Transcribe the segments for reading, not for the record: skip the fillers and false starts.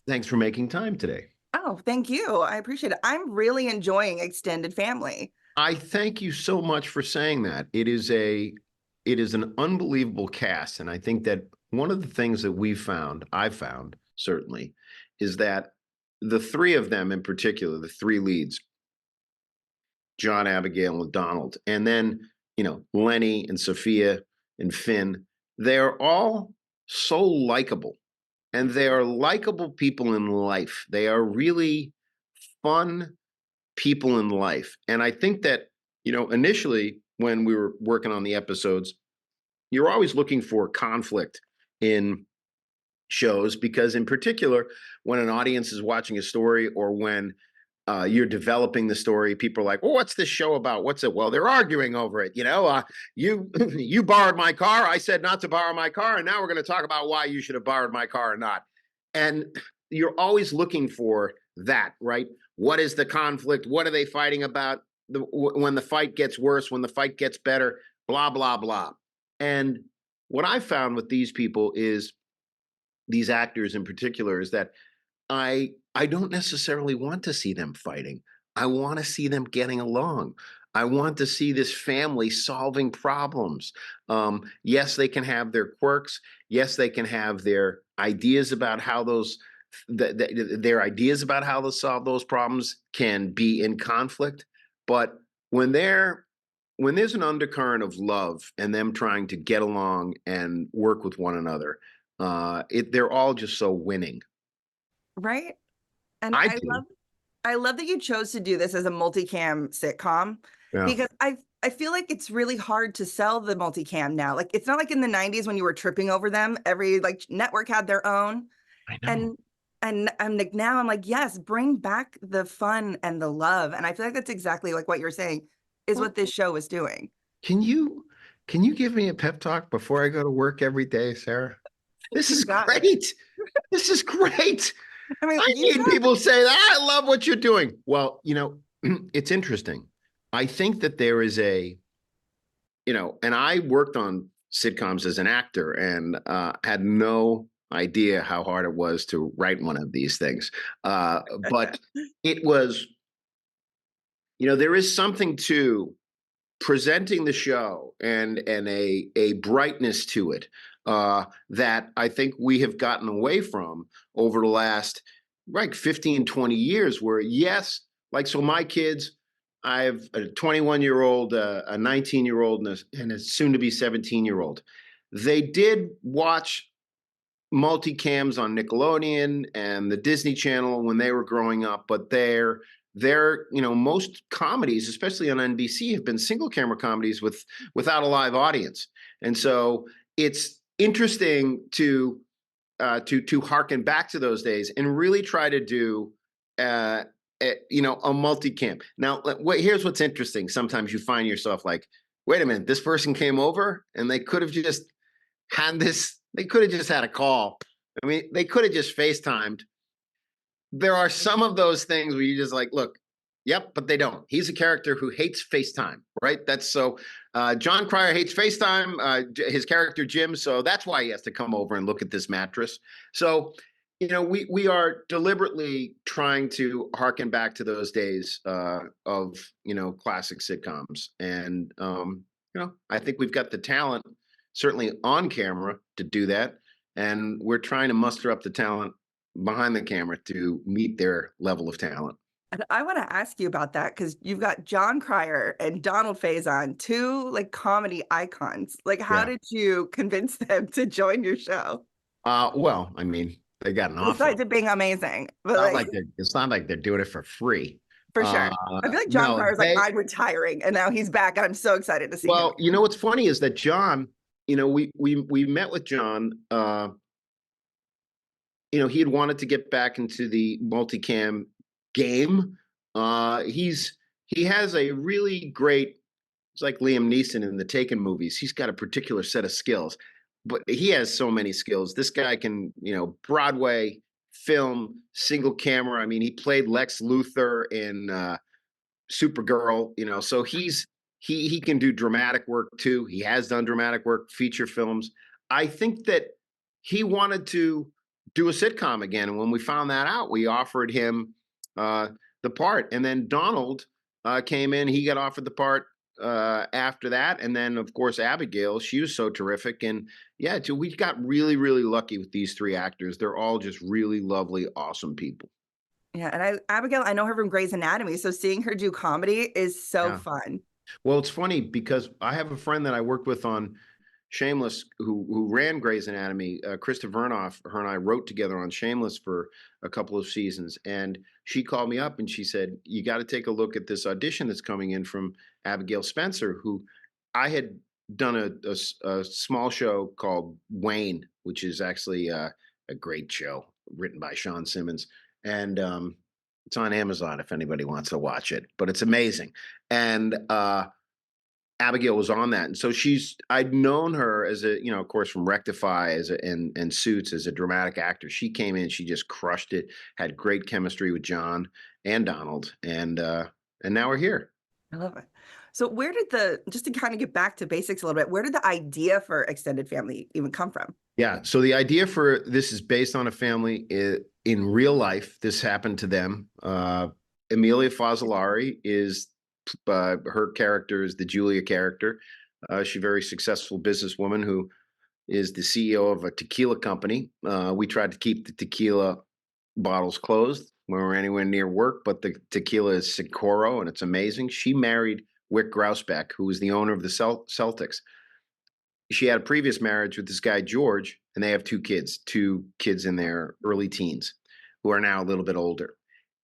Thanks for making time today. Oh, thank you. I appreciate it. I'm really enjoying extended family. I thank you so much for saying that. It is an unbelievable cast, and I think that one of the things that I found certainly, is that the three of them in particular, the three leads, John, Abigail, and Donald, and then Lenny and Sophia and Finn, they're all so likable, and they are likable people in life. They are really fun people in life. And I think that, initially when we were working on the episodes, you're always looking for conflict in shows because, in particular, when an audience is watching a story or when you're developing the story, people are like, "Well, what's this show about? What's it?" Well, they're arguing over it. You you borrowed my car. I said not to borrow my car, and now we're going to talk about why you should have borrowed my car or not. And you're always looking for that, right? What is the conflict? What are they fighting about? When the fight gets worse, when the fight gets better, blah blah blah. And what I found with these people is these actors in particular is that I don't necessarily want to see them fighting. I want to see them getting along. I want to see this family solving problems. Yes, they can have their quirks. Yes, they can have their ideas about how their ideas about how to solve those problems can be in conflict. But when they're when there's an undercurrent of love and them trying to get along and work with one another, they're all just so winning. Right? And I I do. I love that you chose to do this as a multicam sitcom Yeah. because I feel like it's really hard to sell the multicam now. Like it's not like in the 90s when you were tripping over them. Every like network had their own. I know. And and like now I'm like, yes, bring back the fun and the love. And I feel like that's exactly like what you're saying is Well, what this show is doing. can you give me a pep talk before I go to work every day, Sarah? This You is got it. great. This is great. I mean, I you need got people to say that. I love what you're doing. Well, it's interesting. I think that there is and I worked on sitcoms as an actor and had no idea how hard it was to write one of these things. But it was, there is something to presenting the show and a brightness to it that I think we have gotten away from over the last like 15, 20 years where yes, like so my kids, I have a 21-year-old, a 19-year-old, and a soon to be 17-year-old. They did watch multicams on Nickelodeon and the Disney Channel when they were growing up, but most comedies, especially on NBC, have been single camera comedies without a live audience. And so it's interesting to harken back to those days and really try to do a multicam. Now, here's what's interesting. Sometimes you find yourself like, wait a minute, this person came over and they could have just they could have just had a call. I mean, they could have just FaceTimed. There are some of those things where you just like, look, yep, but they don't. He's a character who hates FaceTime, right? That's so. John Cryer hates FaceTime. His character Jim, so that's why he has to come over and look at this mattress. So, we are deliberately trying to harken back to those days of classic sitcoms, and I think we've got the talent, certainly on camera, to do that, and we're trying to muster up the talent behind the camera to meet their level of talent. And I want to ask you about that because you've got John Cryer and Donald Faison, two like comedy icons. Like, how Yeah. did you convince them to join your show? Well, I mean, they got an offer. Besides it being amazing, but Not like like it's not like they're doing it for free. for Uh, sure. I feel like John no, Cryer's like, I'm retiring, and now he's back, and I'm so excited to see him. well, what's funny is that John, we met with John. He had wanted to get back into the multicam game. He has a really great. It's like Liam Neeson in the Taken movies. He's got a particular set of skills, but he has so many skills. This guy can, Broadway, film, single camera. I mean, he played Lex Luthor in Supergirl. So he can do dramatic work too. He has done dramatic work, feature films. I think that he wanted to do a sitcom again. And when we found that out, we offered him uh, the part. And then Donald came in. He got offered the part after that. And then, of course, Abigail, she was so terrific. And yeah, so we got really, really lucky with these three actors. They're all just really lovely, awesome people. Yeah, and Abigail, I know her from Grey's Anatomy, so seeing her do comedy is so Yeah. fun. Well, it's funny because I have a friend that I worked with on Shameless, who ran Grey's Anatomy, Krista Vernoff. Her and I wrote together on Shameless for a couple of seasons, and she called me up and she said, "You got to take a look at this audition that's coming in from Abigail Spencer, who I had done a small show called Wayne, which is actually a great show written by Sean Simmons, and it's on Amazon if anybody wants to watch it. But it's amazing, and Abigail was on that. And so I'd known her as a, of course, from Rectify and Suits as a dramatic actor. She came in, she just crushed it, had great chemistry with John and Donald. And now we're here. I love it. So where did just to kind of get back to basics a little bit, where did the idea for extended family even come from? Yeah. So the idea for this is based on a family in real life. This happened to them. Emilia Fazzolari is her character is the Julia character. She's a very successful businesswoman who is the CEO of a tequila company. We tried to keep the tequila bottles closed when we were anywhere near work, but the tequila is Sikoro and it's amazing. She married Wick Grousbeck, who was the owner of the Celtics. She had a previous marriage with this guy, George, and they have two kids in their early teens who are now a little bit older.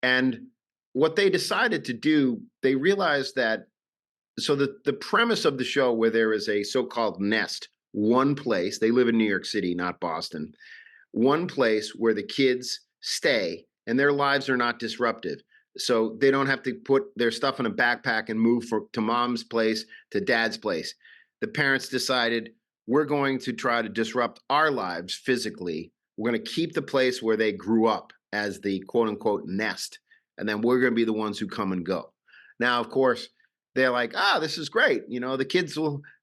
And what they decided to do, they realized that so the premise of the show where there is a so-called nest, one place, they live in New York City, not Boston, one place where the kids stay and their lives are not disruptive. So they don't have to put their stuff in a backpack and move to mom's place, to dad's place. The parents decided we're going to try to disrupt our lives physically. We're going to keep the place where they grew up as the quote unquote nest. And then we're going to be the ones who come and go. Now, of course, they're like, this is great. The kids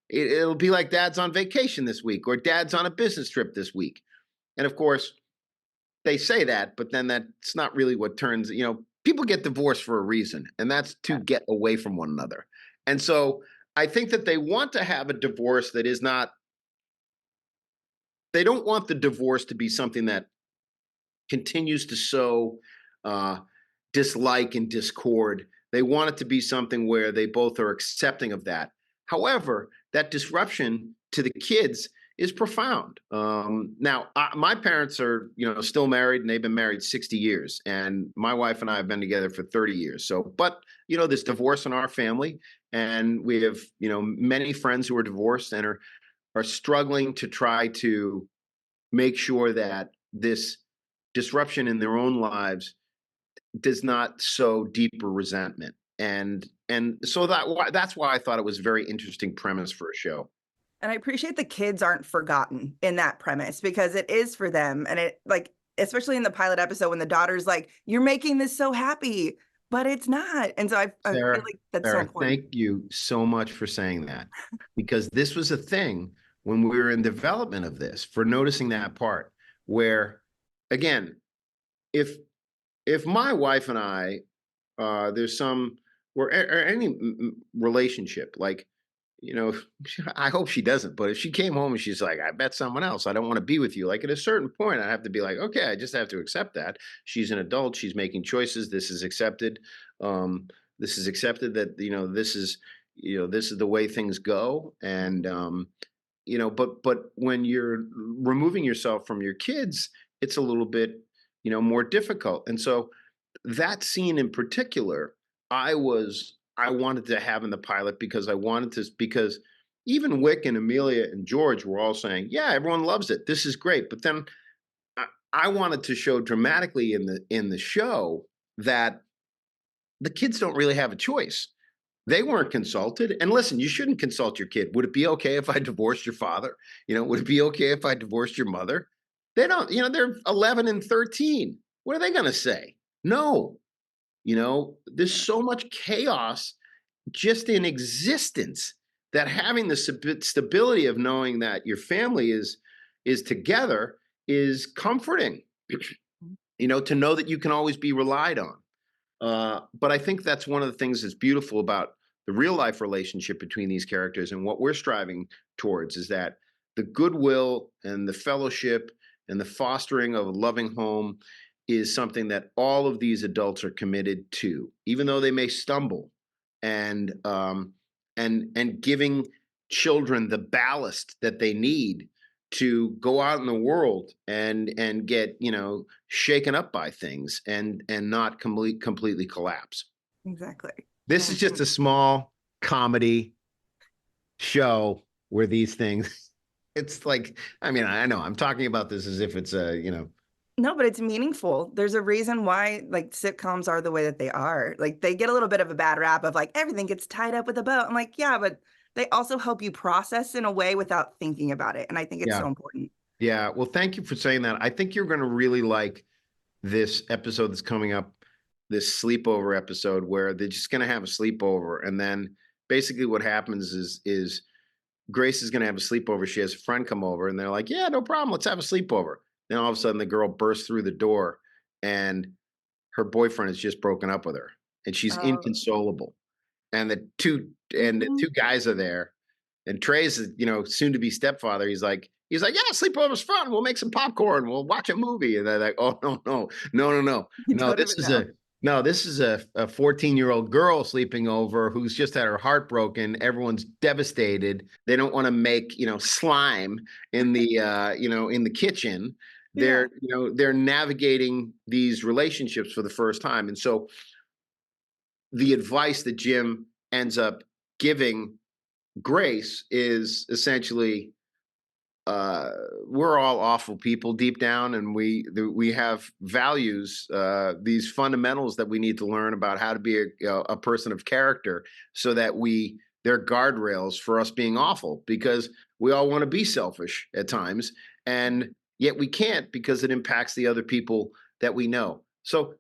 it'll be like dad's on vacation this week or dad's on a business trip this week. And of course, they say that, but then that's not really what turns, people get divorced for a reason, and that's to get away from one another. And so I think that they want to have a divorce that is not, they don't want the divorce to be something that continues to sow dislike and discord. They want it to be something where they both are accepting of that. However, that disruption to the kids is profound. Now, my parents are, still married, and they've been married 60 years. And my wife and I have been together for 30 years. So, but, there's divorce in our family. And we have, many friends who are divorced and are struggling to try to make sure that this disruption in their own lives does not sow deeper resentment. And so that's why I thought it was a very interesting premise for a show. And I appreciate the kids aren't forgotten in that premise because it is for them. And it like, especially in the pilot episode when the daughter's like, you're making this so happy, but it's not. And so I feel Sarah, like that's so Sarah, important. thank you so much for saying that, because this was a thing when we were in development of this, for noticing that part where, again, if my wife and I, there's some, or any relationship, like, I hope she doesn't, but if she came home and she's like, I bet someone else, I don't want to be with you. Like at a certain point, I have to be like, okay, I just have to accept that. She's an adult. She's making choices. This is accepted. This is accepted that, this is the way things go. And, but when you're removing yourself from your kids, it's a little bit, more difficult. And so that scene in particular, I wanted to have in the pilot because even Wick and Amelia and George were all saying, yeah, everyone loves it. This is great. But then I wanted to show dramatically in the show that the kids don't really have a choice. They weren't consulted. And listen, you shouldn't consult your kid. Would it be okay if I divorced your father? Would it be okay if I divorced your mother? They don't, they're 11 and 13. What are they going to say? No. There's so much chaos just in existence that having the stability of knowing that your family is together is comforting. You know, to know that you can always be relied on. But I think that's one of the things that's beautiful about the real life relationship between these characters, and what we're striving towards is that the goodwill and the fellowship and the fostering of a loving home is something that all of these adults are committed to, even though they may stumble, and and giving children the ballast that they need to go out in the world and get, you know, shaken up by things and not completely collapse. Exactly. This is Mm. just a small comedy show where these things, it's like, I mean, I know I'm talking about this as if it's a, you know. No, but it's meaningful. There's a reason why like sitcoms are the way that they are. Like they get a little bit of a bad rap of like everything gets tied up with a bow. I'm like, yeah, but they also help you process in a way without thinking about it. And I think it's Yeah. so important. Yeah. Well, thank you for saying that. I think you're going to really like this episode that's coming up, this sleepover episode where they're just going to have a sleepover. And then basically what happens is Grace is going to have a sleepover. She has a friend come over and they're like, yeah, no problem. Let's have a sleepover. Then all of a sudden the girl bursts through the door and her boyfriend has just broken up with her and she's Oh. inconsolable. And the Mhm. two guys are there. And Trey's, you know, soon to be stepfather. He's like, yeah, sleepover's fun. We'll make some popcorn. We'll watch a movie. And they're like, oh no. You No, don't even know. this is a 14-year-old girl sleeping over who's just had her heart broken. Everyone's devastated. They don't want to make, you know, slime in the you know, in the kitchen. Yeah. They're navigating these relationships for the first time. And so the advice that Jim ends up giving Grace is essentially, we're all awful people deep down, and we have values, these fundamentals that we need to learn about how to be a person of character, so that they're guardrails for us being awful, because we all want to be selfish at times, and yet we can't because it impacts the other people that we know. So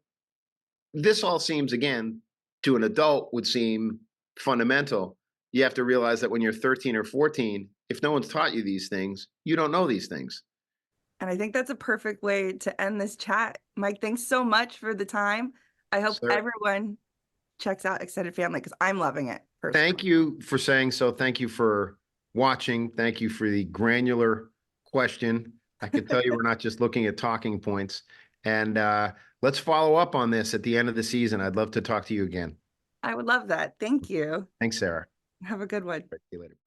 this all seems, again, to an adult would seem fundamental. You have to realize that when you're 13 or 14, if no one's taught you these things, you don't know these things. And I think that's a perfect way to end this chat. Mike, thanks so much for the time. I hope Sir, everyone checks out Extended Family because I'm loving it personally. thank you for saying so. Thank you for watching. Thank you for the granular question. I can tell you we're not just looking at talking points. And let's follow up on this at the end of the season. I'd love to talk to you again. I would love that. Thank you. Thanks, Sarah. Have a good one. See you later.